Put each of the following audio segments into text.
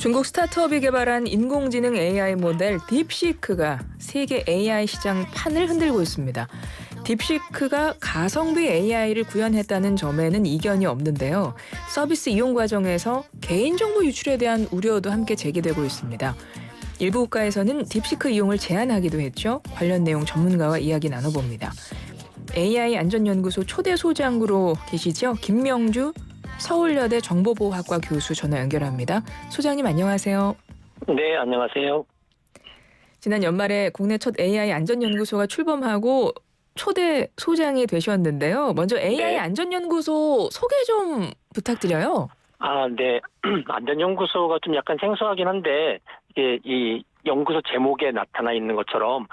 중국 스타트업이 개발한 인공지능 AI 모델 딥시크가 세계 AI 시장 판을 흔들고 있습니다. 딥시크가 가성비 AI를 구현했다는 점에는 이견이 없는데요. 서비스 이용 과정에서 개인정보 유출에 대한 우려도 함께 제기되고 있습니다. 일부 국가에서는 딥시크 이용을 제한하기도 했죠. 관련 내용 전문가와 이야기 나눠봅니다. AI 안전연구소 초대 소장으로 계시죠. 김명주 서울여대 정보보호학과 교수 전화 연결합니다. 소장님 안녕하세요. 네, 안녕하세요. 지난 연말에 국내 첫 AI 안전연구소가 출범하고 초대 소장이 되셨는데요. 먼저 AI 네. 안전연구소 소개 좀 부탁드려요. 네. 안전연구소가 좀 약간 생소하긴 한데, 이게 이 연구소 제목에 나타나 있는 것처럼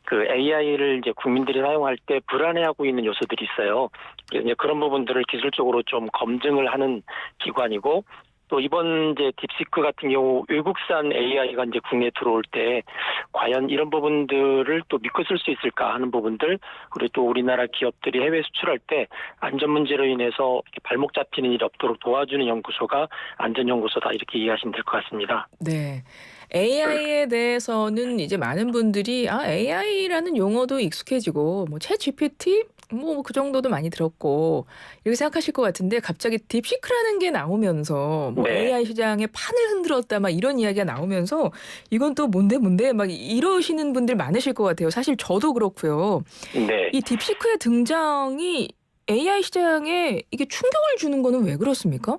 그 AI를 이제 국민들이 사용할 때 불안해하고 있는 요소들이 있어요. 이제 그런 부분들을 기술적으로 좀 검증을 하는 기관이고, 또 이번 이제 딥시크 같은 경우 외국산 AI가 이제 국내에 들어올 때 과연 이런 부분들을 또 믿고 쓸 수 있을까 하는 부분들, 그리고 또 우리나라 기업들이 해외 수출할 때 안전 문제로 인해서 이렇게 발목 잡히는 일이 없도록 도와주는 연구소가 안전연구소다, 이렇게 이해하시면 될 것 같습니다. 네. AI에 대해서는 이제 많은 분들이 AI라는 용어도 익숙해지고 챗 GPT 그 정도도 많이 들었고 이렇게 생각하실 것 같은데 갑자기 딥시크라는 게 나오면서 네. AI 시장의 판을 흔들었다 막 이런 이야기가 나오면서 이건 또 뭔데 막 이러시는 분들 많으실 것 같아요. 사실 저도 그렇고요. 네. 이 딥시크의 등장이 AI 시장에 이게 충격을 주는 거는 왜 그렇습니까?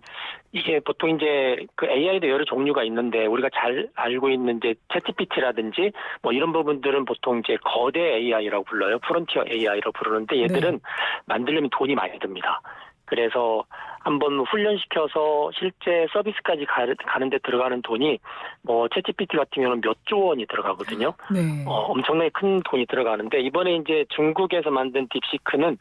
이게 보통 이제 그 AI도 여러 종류가 있는데 우리가 잘 알고 있는 이제 챗GPT라든지 뭐 이런 부분들은 보통 이제 거대 AI라고 불러요. 프론티어 AI라고 부르는데 얘들은 만들려면 돈이 많이 듭니다. 그래서 한번 훈련시켜서 실제 서비스까지 가는데 들어가는 돈이 뭐 챗GPT 같은 경우는 몇 조 원이 들어가거든요. 네. 엄청나게 큰 돈이 들어가는데 이번에 이제 중국에서 만든 딥시크는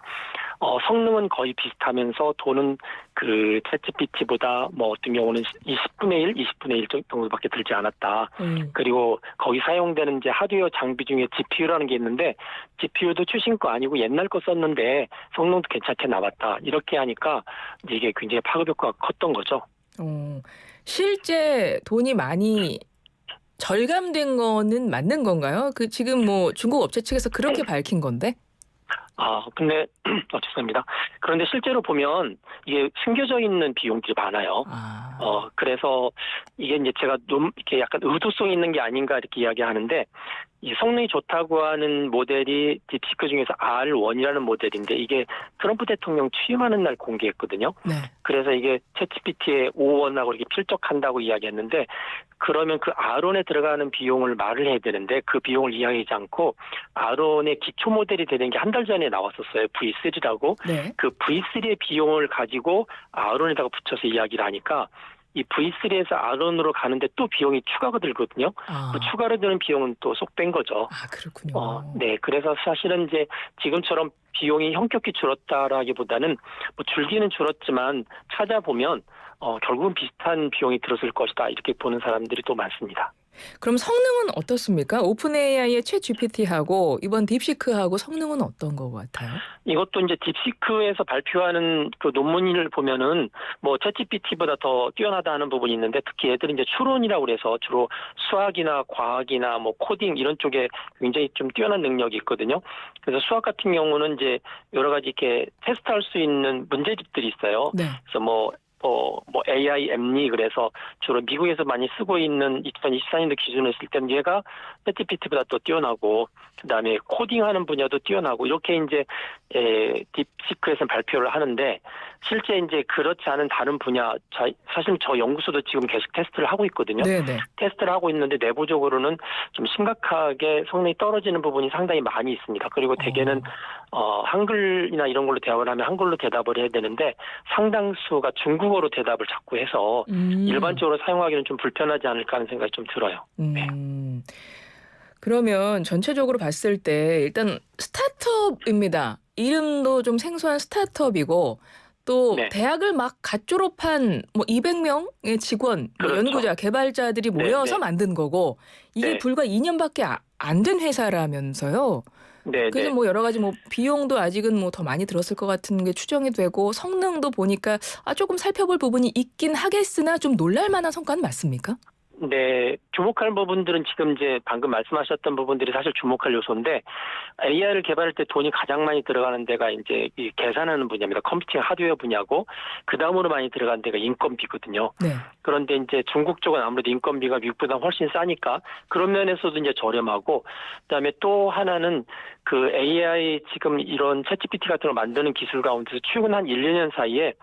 성능은 거의 비슷하면서 돈은 그 챗GPT보다 뭐 어떤 경우는 20분의 1, 20분의 1 정도밖에 들지 않았다. 그리고 거기 사용되는 이제 하드웨어 장비 중에 GPU라는 게 있는데 GPU도 최신 거 아니고 옛날 거 썼는데 성능도 괜찮게 나왔다. 이렇게 하니까 이게 굉장히 파급 효과가 컸던 거죠. 실제 돈이 많이 절감된 거는 맞는 건가요? 그 지금 중국 업체 측에서 그렇게 밝힌 건데? 근데 죄송합니다. 그런데 실제로 보면 이게 숨겨져 있는 비용들이 많아요. 그래서 이게 이제 제가 좀 이렇게 약간 의도성 있는 게 아닌가 이렇게 이야기하는데 이 성능이 좋다고 하는 모델이 딥시크 중에서 R1이라는 모델인데 이게 트럼프 대통령 취임하는 날 공개했거든요. 네. 그래서 이게 챗GPT의 5원하고 이렇게 필적한다고 이야기했는데 그러면 그 R1에 들어가는 비용을 말을 해야 되는데 그 비용을 이야기하지 않고 R1의 기초 모델이 되는 게 한 달 전에 나왔었어요. V3라고. 네. 그 V3의 비용을 가지고 R1에다가 붙여서 이야기를 하니까 이 V3에서 R1으로 가는데 또 비용이 추가가 들거든요. 그 추가로 드는 비용은 또 쏙 뺀 거죠. 그렇군요. 네. 그래서 사실은 이제 지금처럼 비용이 현격히 줄었다라기보다는 뭐 줄기는 줄었지만 찾아보면 결국은 비슷한 비용이 들었을 것이다. 이렇게 보는 사람들이 또 많습니다. 그럼 성능은 어떻습니까? 오픈 AI의 챗 GPT하고 이번 딥시크하고 성능은 어떤 것 같아요? 이것도 이제 딥시크에서 발표하는 그 논문을 보면은 뭐 챗GPT보다 더 뛰어나다 하는 부분이 있는데 특히 얘들은 이제 추론이라고 그래서 주로 수학이나 과학이나 뭐 코딩 이런 쪽에 굉장히 좀 뛰어난 능력이 있거든요. 그래서 수학 같은 경우는 이제 여러 가지 이렇게 테스트할 수 있는 문제집들이 있어요. 네. 그래서 뭐 AI 앱리 그래서 주로 미국에서 많이 쓰고 있는 2024년도 기준으로 했을 때는 얘가 챗GPT보다 또 뛰어나고 그다음에 코딩하는 분야도 뛰어나고 이렇게 이제 딥시크에서는 발표를 하는데 실제 이제 그렇지 않은 다른 분야 사실 저 연구소도 지금 계속 테스트를 하고 있거든요. 네네. 테스트를 하고 있는데 내부적으로는 좀 심각하게 성능이 떨어지는 부분이 상당히 많이 있습니다. 그리고 대개는 한글이나 이런 걸로 대답을 하면 한글로 대답을 해야 되는데 상당수가 중국어로 대답을 자꾸 해서 일반적으로 사용하기는 좀 불편하지 않을까 하는 생각이 좀 들어요. 네. 그러면 전체적으로 봤을 때 일단 스타트업입니다. 이름도 좀 생소한 스타트업이고 또 네. 대학을 막 갓 졸업한 200명의 직원, 그렇죠. 연구자, 개발자들이 모여서 만든 거고 이게 불과 2년밖에 안 된 회사라면서요. 네. 그래서 여러 가지 비용도 아직은 더 많이 들었을 것 같은 게 추정이 되고 성능도 보니까 조금 살펴볼 부분이 있긴 하겠으나 좀 놀랄 만한 성과는 맞습니까? 네, 주목할 부분들은 지금 이제 방금 말씀하셨던 부분들이 사실 주목할 요소인데 AI를 개발할 때 돈이 가장 많이 들어가는 데가 이제 이 계산하는 분야입니다. 컴퓨팅 하드웨어 분야고 그 다음으로 많이 들어가는 데가 인건비거든요. 네. 그런데 이제 중국 쪽은 아무래도 인건비가 미국보다 훨씬 싸니까 그런 면에서도 이제 저렴하고 그다음에 또 하나는 그 AI 지금 이런 챗GPT 같은 걸 만드는 기술 가운데서 최근 한 1, 2년 사이에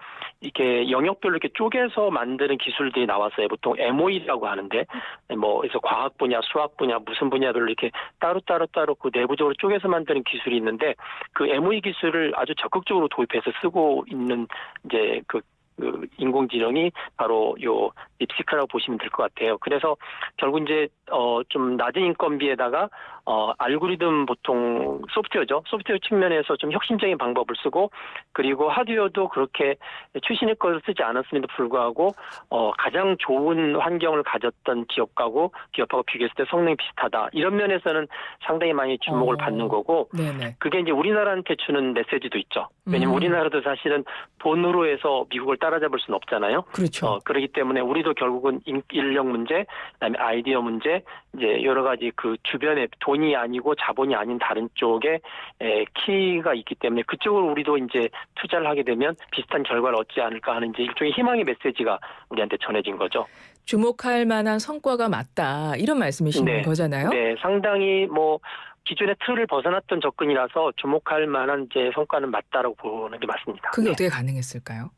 이게 영역별로 이렇게 쪼개서 만드는 기술들이 나왔어요. 보통 MOE라고 하는데 뭐 그래서 과학 분야, 수학 분야, 무슨 분야별로 이렇게 따로 그 내부적으로 쪼개서 만드는 기술이 있는데 그 MOE 기술을 아주 적극적으로 도입해서 쓰고 있는 이제 그 인공지능이 바로 요 딥시크라고 보시면 될 것 같아요. 그래서 결국 이제 좀 낮은 인건비에다가 알고리즘 보통 소프트웨어죠. 소프트웨어 측면에서 좀 혁신적인 방법을 쓰고 그리고 하드웨어도 그렇게 최신의 것을 쓰지 않았음에도 불구하고 가장 좋은 환경을 가졌던 기업하고 비교했을 때 성능이 비슷하다. 이런 면에서는 상당히 많이 주목을 받는 거고 네네. 그게 이제 우리나라한테 주는 메시지도 있죠. 왜냐면 우리나라도 사실은 돈으로 해서 미국을 따라잡을 수는 없잖아요. 그렇죠. 그렇기 때문에 우리도 결국은 인력 문제, 그다음에 아이디어 문제, 이제 여러 가지 그 주변에 돈이 아니고 자본이 아닌 다른 쪽에 키가 있기 때문에 그쪽으로 우리도 이제 투자를 하게 되면 비슷한 결과를 얻지 않을까 하는 이제 일종의 희망의 메시지가 우리한테 전해진 거죠. 주목할 만한 성과가 맞다 이런 말씀이신 네. 거잖아요. 네, 상당히 뭐 기존의 틀을 벗어났던 접근이라서 주목할 만한 이제 성과는 맞다라고 보는 게 맞습니다. 그게 네. 어떻게 가능했을까요?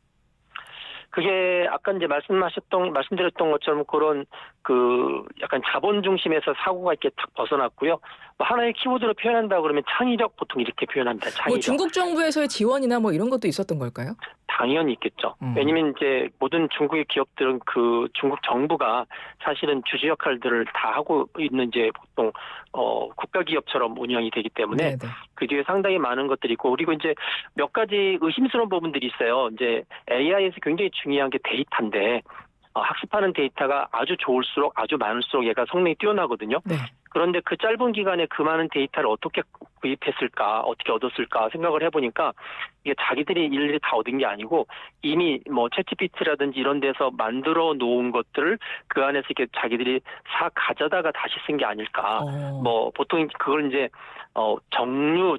그게 아까 이제 말씀드렸던 것처럼 그런 그 약간 자본 중심에서 사고가 이렇게 탁 벗어났고요. 뭐 하나의 키워드로 표현한다 그러면 창의력 보통 이렇게 표현합니다. 창의력. 뭐 중국 정부에서의 지원이나 뭐 이런 것도 있었던 걸까요? 당연히 있겠죠. 왜냐면 이제 모든 중국의 기업들은 그 중국 정부가 사실은 주주 역할들을 다 하고 있는 이제 보통 국가 기업처럼 운영이 되기 때문에 네네. 그 뒤에 상당히 많은 것들이 있고 그리고 이제 몇 가지 의심스러운 부분들이 있어요. 이제 AI에서 굉장히 중요한 게 데이터인데 학습하는 데이터가 아주 좋을수록 아주 많을수록 얘가 성능이 뛰어나거든요. 네. 그런데 그 짧은 기간에 그 많은 데이터를 어떻게 구입했을까, 어떻게 얻었을까 생각을 해보니까 이게 자기들이 일일이 다 얻은 게 아니고 이미 뭐 챗GPT라든지 이런 데서 만들어 놓은 것들을 그 안에서 이렇게 자기들이 가져다가 다시 쓴 게 아닐까. 뭐 보통 그걸 이제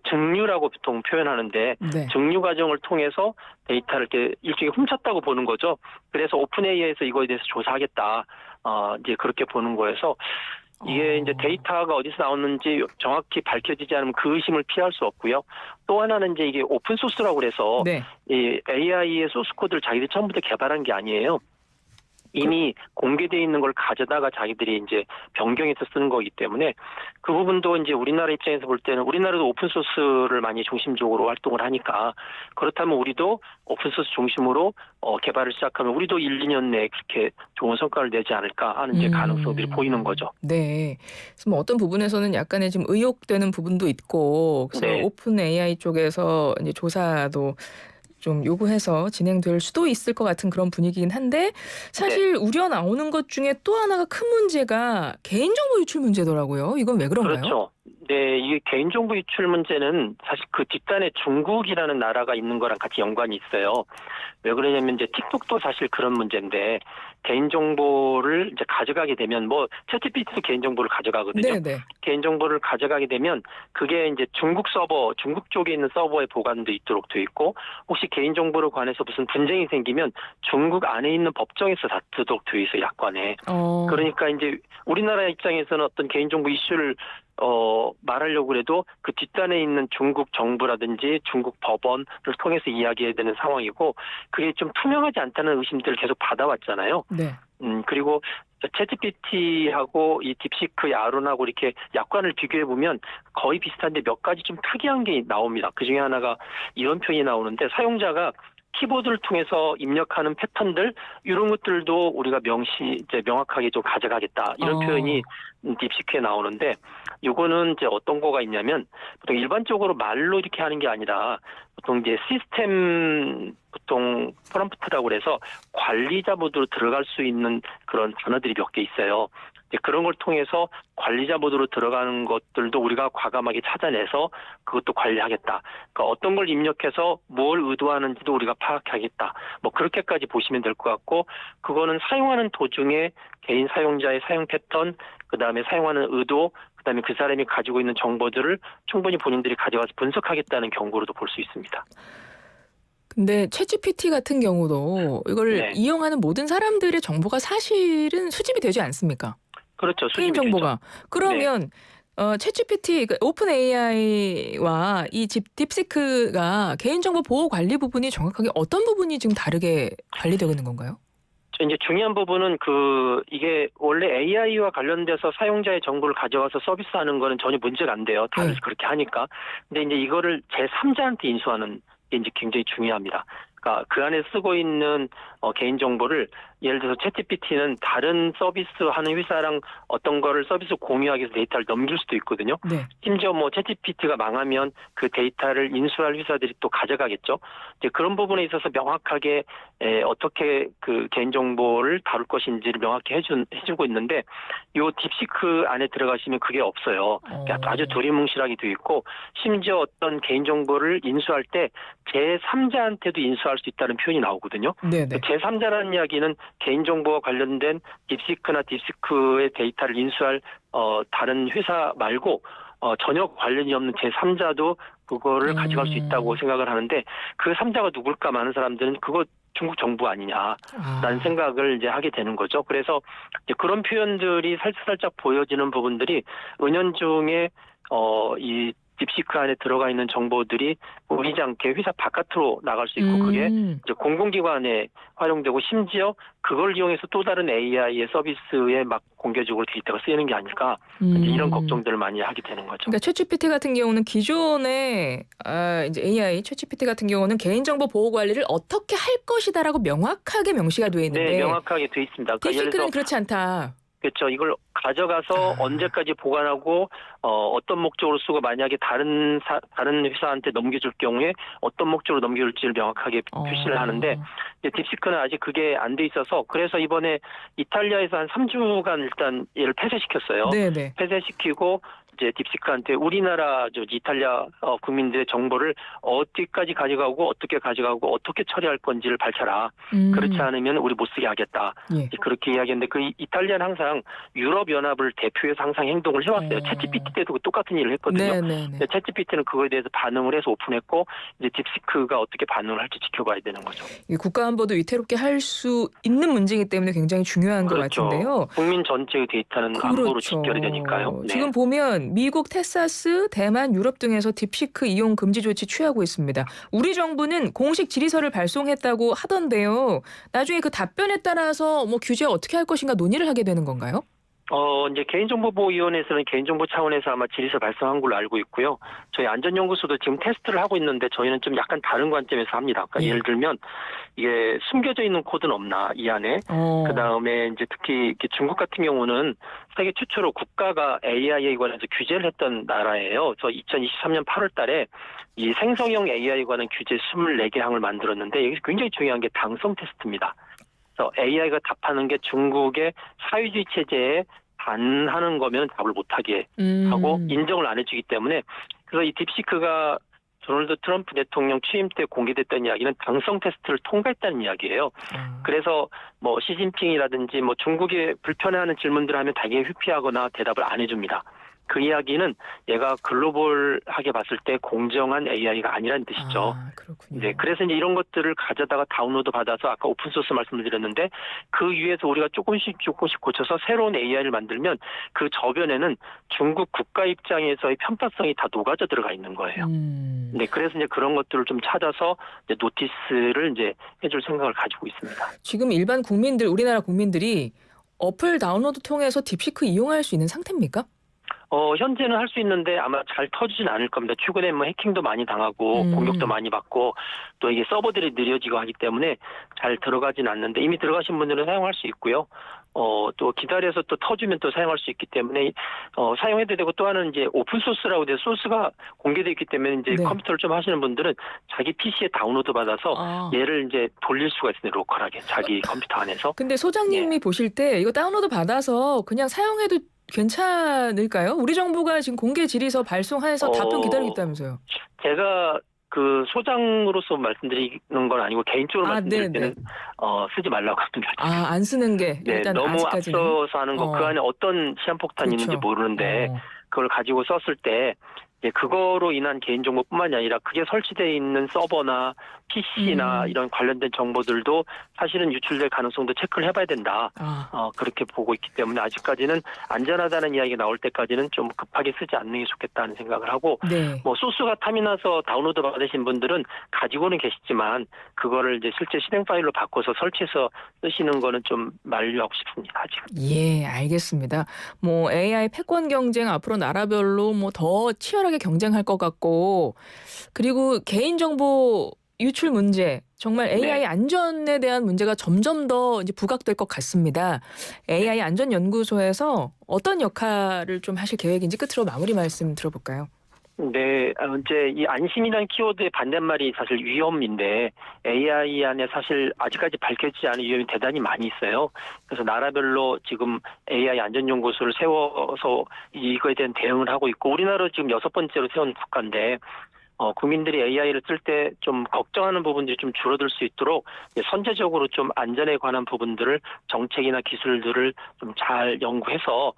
증류라고 보통 표현하는데 네. 증류 과정을 통해서 데이터를 이렇게 일종의 훔쳤다고 보는 거죠. 그래서 오픈 AI에서 이거에 대해서 조사하겠다. 이제 그렇게 보는 거여서 이게 이제 데이터가 어디서 나오는지 정확히 밝혀지지 않으면 그 의심을 피할 수 없고요. 또 하나는 이제 이게 오픈 소스라고 그래서 네. 이 AI의 소스 코드를 자기들이 처음부터 개발한 게 아니에요. 이미 공개되어 있는 걸 가져다가 자기들이 이제 변경해서 쓰는 거기 때문에 그 부분도 이제 우리나라 입장에서 볼 때는 우리나라도 오픈소스를 많이 중심적으로 활동을 하니까 그렇다면 우리도 오픈소스 중심으로 개발을 시작하면 우리도 1, 2년 내에 그렇게 좋은 성과를 내지 않을까 하는 이제 가능성들이 보이는 거죠. 네. 그래서 뭐 어떤 부분에서는 약간의 좀 의혹되는 부분도 있고 그래서 네. 오픈 AI 쪽에서 이제 조사도 좀 요구해서 진행될 수도 있을 것 같은 그런 분위기긴 한데 사실 우려 나오는 것 중에 또 하나가 큰 문제가 개인정보 유출 문제더라고요. 이건 왜 그런가요? 그렇죠. 네, 이 개인정보 유출 문제는 사실 그 뒷단에 중국이라는 나라가 있는 거랑 같이 연관이 있어요. 왜 그러냐면 이제 틱톡도 사실 그런 문제인데 개인정보를 이제 가져가게 되면 뭐 챗GPT도 개인정보를 가져가거든요. 네네. 개인정보를 가져가게 되면 그게 이제 중국 쪽에 있는 서버에 보관돼 있도록 돼 있고 혹시 개인정보를 관해서 무슨 분쟁이 생기면 중국 안에 있는 법정에서 다투도록 돼 있어요, 약관에. 그러니까 이제 우리나라 입장에서는 어떤 개인정보 이슈를 말하려고 해도 그 뒷단에 있는 중국 정부라든지 중국 법원을 통해서 이야기해야 되는 상황이고 그게 좀 투명하지 않다는 의심들을 계속 받아왔잖아요. 네. 그리고 챗GPT하고 이 딥시크의 아론하고 이렇게 약관을 비교해 보면 거의 비슷한데 몇 가지 좀 특이한 게 나옵니다. 그 중에 하나가 이런 표현이 나오는데 사용자가 키보드를 통해서 입력하는 패턴들 이런 것들도 우리가 명확하게 좀 가져가겠다 이런 표현이 딥시크에 나오는데 이거는 이제 어떤 거가 있냐면 보통 일반적으로 말로 이렇게 하는 게 아니라 보통 이제 시스템 보통 프롬프트라고 그래서 관리자 모드로 들어갈 수 있는 그런 단어들이 몇 개 있어요. 이제 그런 걸 통해서 관리자 모드로 들어가는 것들도 우리가 과감하게 찾아내서 그것도 관리하겠다. 그러니까 어떤 걸 입력해서 뭘 의도하는지도 우리가 파악하겠다. 뭐 그렇게까지 보시면 될 것 같고, 그거는 사용하는 도중에 개인 사용자의 사용 패턴, 그다음에 사용하는 의도, 그다음에 그 사람이 가지고 있는 정보들을 충분히 본인들이 가져가서 분석하겠다는 경고로도 볼 수 있습니다. 근데 챗GPT 같은 경우도 이걸 네. 이용하는 모든 사람들의 정보가 사실은 수집이 되지 않습니까? 그렇죠. 개인 수집이 정보가. 되죠. 그러면 챗GPT, 그 오픈 AI와 이 딥시크가 개인정보 보호 관리 부분이 정확하게 어떤 부분이 지금 다르게 관리되고 있는 건가요? 이제 중요한 부분은 이게 원래 AI와 관련돼서 사용자의 정보를 가져가서 서비스하는 거는 전혀 문제가 안 돼요. 다들 네. 그렇게 하니까. 근데 이제 이거를 제3자한테 인수하는 게 이제 굉장히 중요합니다. 그러니까 그 안에 쓰고 있는 개인 정보를, 예를 들어서 챗GPT는 다른 서비스 하는 회사랑 어떤 거를 서비스 공유하기 위해서 데이터를 넘길 수도 있거든요. 네. 심지어 뭐 챗GPT가 망하면 그 데이터를 인수할 회사들이 또 가져가겠죠. 이제 그런 부분에 있어서 명확하게 어떻게 그 개인 정보를 다룰 것인지를 명확히 해주고 있는데, 요 딥시크 안에 들어가시면 그게 없어요. 아주 두리뭉실하게 돼 있고, 심지어 어떤 개인 정보를 인수할 때 제3자한테도 인수할 수 있다는 표현이 나오거든요. 네네. 제3자라는 이야기는 개인정보와 관련된 딥시크나 딥시크의 데이터를 인수할 다른 회사 말고 전혀 관련이 없는 제3자도 그거를 가져갈 수 있다고 생각을 하는데, 그 3자가 누굴까 많은 사람들은 그거 중국 정부 아니냐라는 생각을 이제 하게 되는 거죠. 그래서 이제 그런 표현들이 살짝 보여지는 부분들이 은연중에 이 딥시크 안에 들어가 있는 정보들이 보이지 않게 회사 바깥으로 나갈 수 있고, 그게 이제 공공기관에 활용되고, 심지어 그걸 이용해서 또 다른 AI의 서비스에 막 공개적으로 데이터가 쓰이는 게 아닐까, 이제 이런 걱정들을 많이 하게 되는 거죠. 그러니까 챗GPT 같은 경우는 기존의 이제 AI 챗GPT 같은 경우는 개인정보 보호 관리를 어떻게 할 것이다라고 명확하게 명시가 돼 있는데, 네, 명확하게 돼 있습니다. 그러니까 예를 딥시크는 들어서 그렇지 않다. 그렇죠. 이걸 가져가서 언제까지 보관하고 어떤 목적으로 쓰고, 만약에 다른 회사한테 넘겨줄 경우에 어떤 목적으로 넘겨줄지를 명확하게 표시를 하는데, 이제 딥시크는 아직 그게 안 돼 있어서, 그래서 이번에 이탈리아에서 한 3주간 일단 얘를 폐쇄시켰어요. 네네. 폐쇄시키고 이제 딥시크한테 우리나라 이탈리아 국민들의 정보를 어디까지 가져가고 어떻게 가져가고 어떻게 처리할 건지를 밝혀라. 그렇지 않으면 우리 못 쓰게 하겠다. 예. 그렇게 이야기했는데, 그 이탈리아는 항상 유럽연합을 대표해서 항상 행동을 해왔어요. 챗GPT 때도 똑같은 일을 했거든요. 네네네. 챗GPT는 그거에 대해서 반응을 해서 오픈했고, 이제 딥시크가 어떻게 반응을 할지 지켜봐야 되는 거죠. 이 국가안보도 위태롭게 할 수 있는 문제이기 때문에 굉장히 중요한 것 같은데요. 국민 전체의 데이터는 안보로 직결이 되니까요. 네. 지금 보면 미국, 텍사스, 대만, 유럽 등에서 딥시크 이용 금지 조치 취하고 있습니다. 우리 정부는 공식 질의서를 발송했다고 하던데요. 나중에 그 답변에 따라서 뭐 규제 어떻게 할 것인가 논의를 하게 되는 건가요? 이제 개인정보보호위원회에서는 개인정보 차원에서 아마 질의서 발송한 걸로 알고 있고요. 저희 안전연구소도 지금 테스트를 하고 있는데, 저희는 좀 약간 다른 관점에서 합니다. 그러니까 예를 들면 이게 숨겨져 있는 코드는 없나, 이 안에. 그 다음에 이제 특히 중국 같은 경우는 세계 최초로 국가가 AI에 관해서 규제를 했던 나라예요. 그래서 2023년 8월 달에 이 생성형 AI에 관한 규제 24개 항을 만들었는데, 여기서 굉장히 중요한 게 당성 테스트입니다. 그래서 AI가 답하는 게 중국의 사회주의 체제에 반하는 거면 답을 못하게 하고 인정을 안 해주기 때문에, 그래서 이 딥시크가 도널드 트럼프 대통령 취임 때 공개됐던 이야기는 당성 테스트를 통과했다는 이야기예요. 그래서 뭐 시진핑이라든지 뭐 중국에 불편해하는 질문들을 하면 되게 회피하거나 대답을 안 해줍니다. 그 이야기는 얘가 글로벌하게 봤을 때 공정한 AI가 아니라는 뜻이죠. 그렇군요. 네, 그래서 이제 이런 것들을 가져다가 다운로드 받아서, 아까 오픈소스 말씀을 드렸는데, 그 위에서 우리가 조금씩 고쳐서 새로운 AI를 만들면 그 저변에는 중국 국가 입장에서의 편파성이 다 녹아져 들어가 있는 거예요. 네, 그래서 이제 그런 것들을 좀 찾아서 이제 노티스를 이제 해줄 생각을 가지고 있습니다. 지금 일반 국민들, 우리나라 국민들이 어플 다운로드 통해서 딥시크 이용할 수 있는 상태입니까? 현재는 할 수 있는데 아마 잘 터지진 않을 겁니다. 최근에 뭐 해킹도 많이 당하고 공격도 많이 받고 또 이게 서버들이 느려지고 하기 때문에 잘 들어가진 않는데 이미 들어가신 분들은 사용할 수 있고요. 또 기다려서 또 터지면 또 사용할 수 있기 때문에 사용해도 되고 또 하나는 이제 오픈 소스라고 돼서 소스가 공개되어 있기 때문에 이제 네. 컴퓨터를 좀 하시는 분들은 자기 PC에 다운로드 받아서 아. 얘를 이제 돌릴 수가 있습니다. 로컬하게 자기 컴퓨터 안에서. 근데 소장님이 보실 때 이거 다운로드 받아서 그냥 사용해도 괜찮을까요? 우리 정부가 지금 공개 질의서 발송해서 답변 기다리고 있다면서요. 제가 그 소장으로서 말씀드리는 건 아니고 개인적으로 말씀드릴 네네. 때는 쓰지 말라고 합니다. 안 쓰는 게 네, 일단 너무 아직까지는. 앞서서 하는 거 그 안에 어떤 시한폭탄이 그렇죠. 있는지 모르는데 그걸 가지고 썼을 때 이제 그거로 인한 개인정보뿐만이 아니라 그게 설치되어 있는 서버나 PC나 이런 관련된 정보들도 사실은 유출될 가능성도 체크를 해봐야 된다. 그렇게 보고 있기 때문에 아직까지는 안전하다는 이야기가 나올 때까지는 좀 급하게 쓰지 않는 게 좋겠다는 생각을 하고 네. 뭐 소스가 탐이 나서 다운로드 받으신 분들은 가지고는 계시지만 그거를 이제 실제 실행 파일로 바꿔서 설치해서 쓰시는 거는 좀 만류하고 싶습니다. 아직. 예, 알겠습니다. 뭐 AI 패권 경쟁 앞으로 나라별로 뭐 더 치열하게 경쟁할 것 같고 그리고 개인정보 유출 문제 정말 AI 네. 안전에 대한 문제가 점점 더 이제 부각될 것 같습니다. AI 안전연구소에서 어떤 역할을 좀 하실 계획인지 끝으로 마무리 말씀 들어볼까요? 네, 이제 이 안심이라는 키워드의 반대말이 사실 위험인데 AI 안에 사실 아직까지 밝혀지지 않은 위험이 대단히 많이 있어요. 그래서 나라별로 지금 AI 안전연구소를 세워서 이거에 대한 대응을 하고 있고 우리나라 지금 6번째로 세운 국가인데 국민들이 AI를 쓸 때 좀 걱정하는 부분들이 좀 줄어들 수 있도록 선제적으로 좀 안전에 관한 부분들을 정책이나 기술들을 좀 잘 연구해서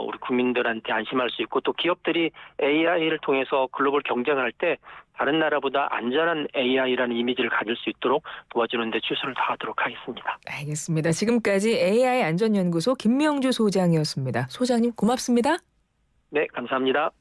우리 국민들한테 안심할 수 있고 또 기업들이 AI를 통해서 글로벌 경쟁을 할 때 다른 나라보다 안전한 AI라는 이미지를 가질 수 있도록 도와주는 데 최선을 다하도록 하겠습니다. 알겠습니다. 지금까지 AI 안전연구소 김명주 소장이었습니다. 소장님 고맙습니다. 네, 감사합니다.